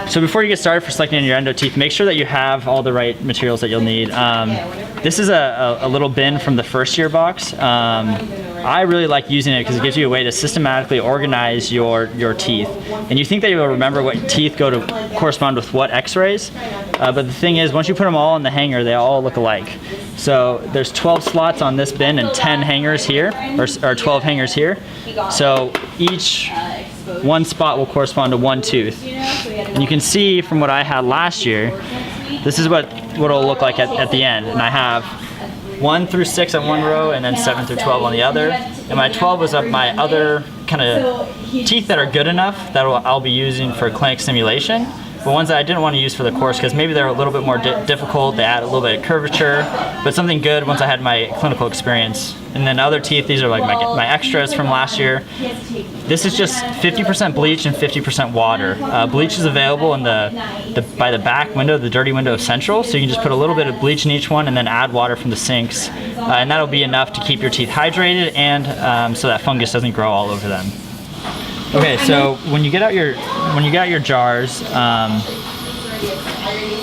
So before you get started for selecting your endo teeth, make sure that you have all the right materials that you'll need. This is a little bin from the first year box. I really like using it because it gives you a way to systematically organize your teeth. And you think that you'll remember what teeth go to correspond with what x-rays, but the thing is, once you put them all in the hanger, they all look alike. So there's 12 slots on this bin and 10 hangers here, or 12 hangers here. So each one spot will correspond to one tooth. And you can see from what I had last year, this is what it'll look like at the end. And I have 1 through 6 on one row and then 7 through 12 on the other. And my 12 was of my other kind of teeth that are good enough that I'll be using for clinic simulation. But ones that I didn't want to use for the course because maybe they're a little bit more difficult, they add a little bit of curvature, but something good once I had my clinical experience. And then other teeth, these are like my extras from last year. This is just 50% bleach and 50% water. Bleach is available in by the back window, the dirty window of Central, so you can just put a little bit of bleach in each one and then add water from the sinks. And that'll be enough to keep your teeth hydrated and so that fungus doesn't grow all over them. Okay, so when you get out your jars, you're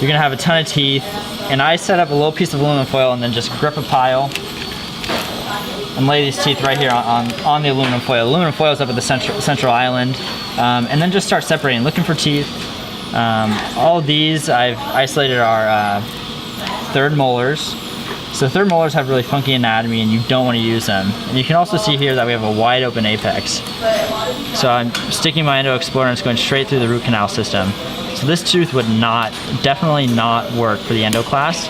gonna have a ton of teeth, and I set up a little piece of aluminum foil and then just grip a pile and lay these teeth right here on the aluminum foil. Aluminum foil is up at the central island, and then just start separating, looking for teeth. All of these I've isolated our third molars. So third molars have really funky anatomy and you don't want to use them. And you can also see here that we have a wide open apex. So I'm sticking my endo explorer and it's going straight through the root canal system. So this tooth would definitely not work for the endo class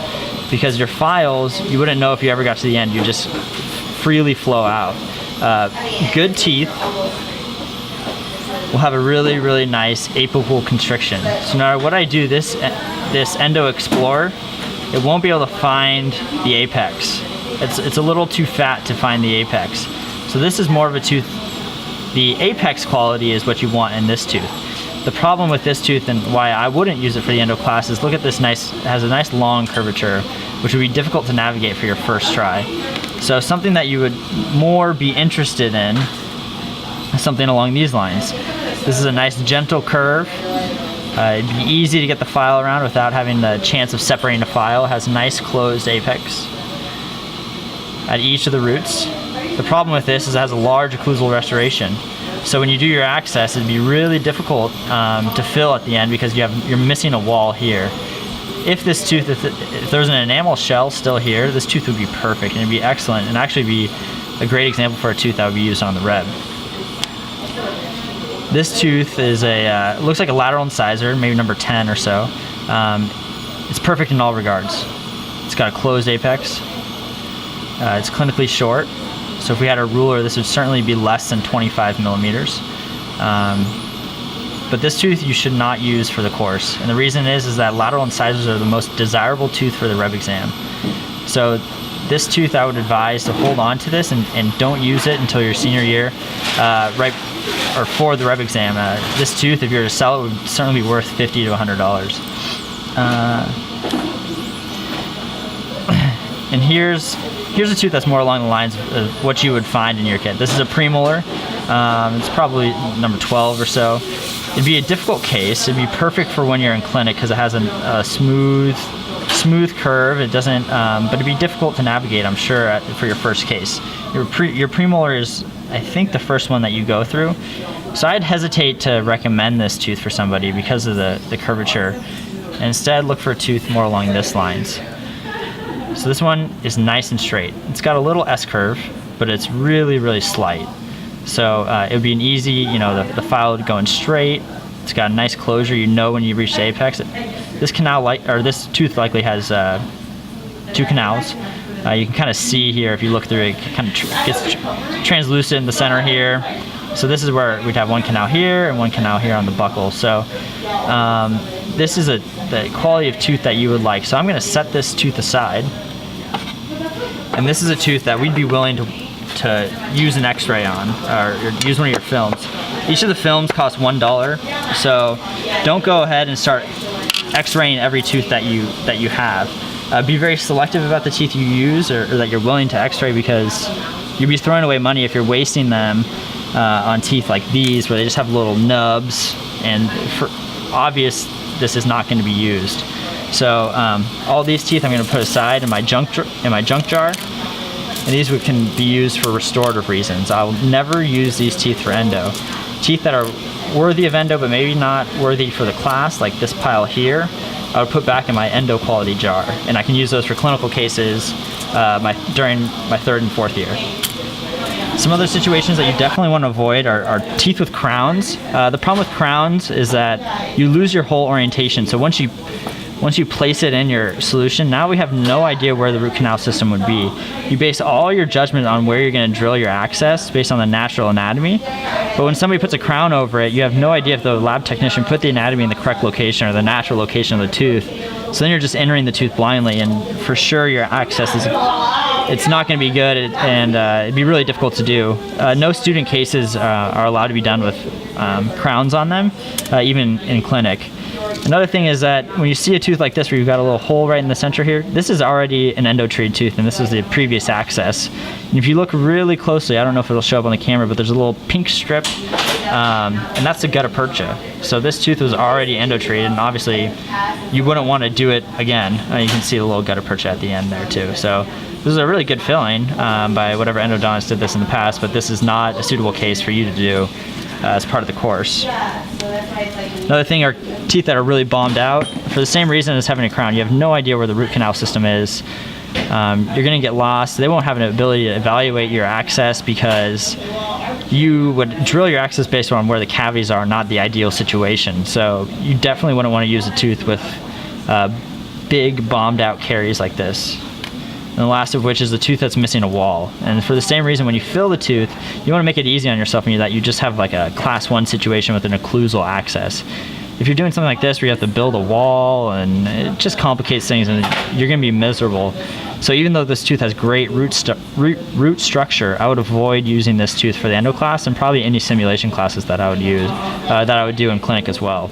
because your files, you wouldn't know if you ever got to the end, you just freely flow out. Good teeth will have a really, really nice apical constriction. So no matter what I do, this endo explorer, it won't be able to find the apex. It's a little too fat to find the apex. So this is more of a tooth. The apex quality is what you want in this tooth. The problem with this tooth and why I wouldn't use it for the endo class is look at this it has a nice long curvature, which would be difficult to navigate for your first try. So something that you would more be interested in is something along these lines. This is a nice gentle curve. It'd be easy to get the file around without having the chance of separating the file. It has a nice closed apex at each of the roots. The problem with this is it has a large occlusal restoration. So when you do your access, it'd be really difficult to fill at the end because you're missing a wall here. If this tooth, if there's an enamel shell still here, this tooth would be perfect and it'd be excellent and actually be a great example for a tooth that would be used on the reb. This tooth is looks like a lateral incisor, maybe number 10 or so. It's perfect in all regards. It's got a closed apex. It's clinically short. So if we had a ruler, this would certainly be less than 25 millimeters. But this tooth you should not use for the course. And the reason is that lateral incisors are the most desirable tooth for the reb exam. So this tooth I would advise to hold on to this and don't use it until your senior year, or for the reb exam. This tooth, if you were to sell it, would certainly be worth $50 to $100. And here's a tooth that's more along the lines of what you would find in your kit. This is a premolar. It's probably number 12 or so. It'd be a difficult case. It'd be perfect for when you're in clinic because it has a smooth curve. It doesn't, but it'd be difficult to navigate, I'm sure, for your first case. Your premolar is, I think, the first one that you go through. So I'd hesitate to recommend this tooth for somebody because of the curvature. And instead, look for a tooth more along this lines. So this one is nice and straight. It's got a little S-curve, but it's really, really slight. So it would be an easy, the file would go in straight. It's got a nice closure. You know when you reach the apex. This tooth likely has 2 canals. You can kind of see here if you look through it, it kind of gets translucent in the center here. So this is where we'd have 1 canal here and 1 canal here on the buccal. So this is the quality of tooth that you would like. So I'm going to set this tooth aside. And this is a tooth that we'd be willing to use an x-ray on, or use one of your films. Each of the films cost $1. So don't go ahead and start x-raying every tooth that you have. Be very selective about the teeth you use or that you're willing to x-ray because you'd be throwing away money if you're wasting them on teeth like these where they just have little nubs. And obvious this is not going to be used. So all these teeth I'm going to put aside in my junk jar, and these can be used for restorative reasons. I'll never use these teeth for endo. Teeth that are worthy of endo but maybe not worthy for the class, like this pile here, I would put back in my endo quality jar, and I can use those for clinical cases during my 3rd and 4th year. Some other situations that you definitely want to avoid are teeth with crowns. The problem with crowns is that you lose your whole orientation. So once you place it in your solution, now we have no idea where the root canal system would be. You base all your judgment on where you're going to drill your access based on the natural anatomy. But when somebody puts a crown over it, you have no idea if the lab technician put the anatomy in the correct location or the natural location of the tooth. So then you're just entering the tooth blindly, and for sure your access it's not going to be good, and it'd be really difficult to do. No student cases are allowed to be done with crowns on them, even in clinic. Another thing is that when you see a tooth like this where you've got a little hole right in the center here, this is already an endo-treated tooth, and this is the previous access. And if you look really closely, I don't know if it'll show up on the camera, but there's a little pink strip, and that's the gutta percha. So this tooth was already endo-treated, and obviously you wouldn't want to do it again. You can see the little gutta percha at the end there too. So this is a really good filling by whatever endodontist did this in the past, but this is not a suitable case for you to do as part of the course. Another thing are teeth that are really bombed out. For the same reason as having a crown, you have no idea where the root canal system is. You're going to get lost. They won't have an ability to evaluate your access because you would drill your access based on where the cavities are, not the ideal situation. So you definitely wouldn't want to use a tooth with big bombed out caries like this. And the last of which is the tooth that's missing a wall. And for the same reason, when you fill the tooth, you want to make it easy on yourself and that you just have like a class 1 situation with an occlusal access. If you're doing something like this where you have to build a wall, and it just complicates things, and you're going to be miserable. So even though this tooth has great root structure, I would avoid using this tooth for the endo class and probably any simulation classes that I would use, that I would do in clinic as well.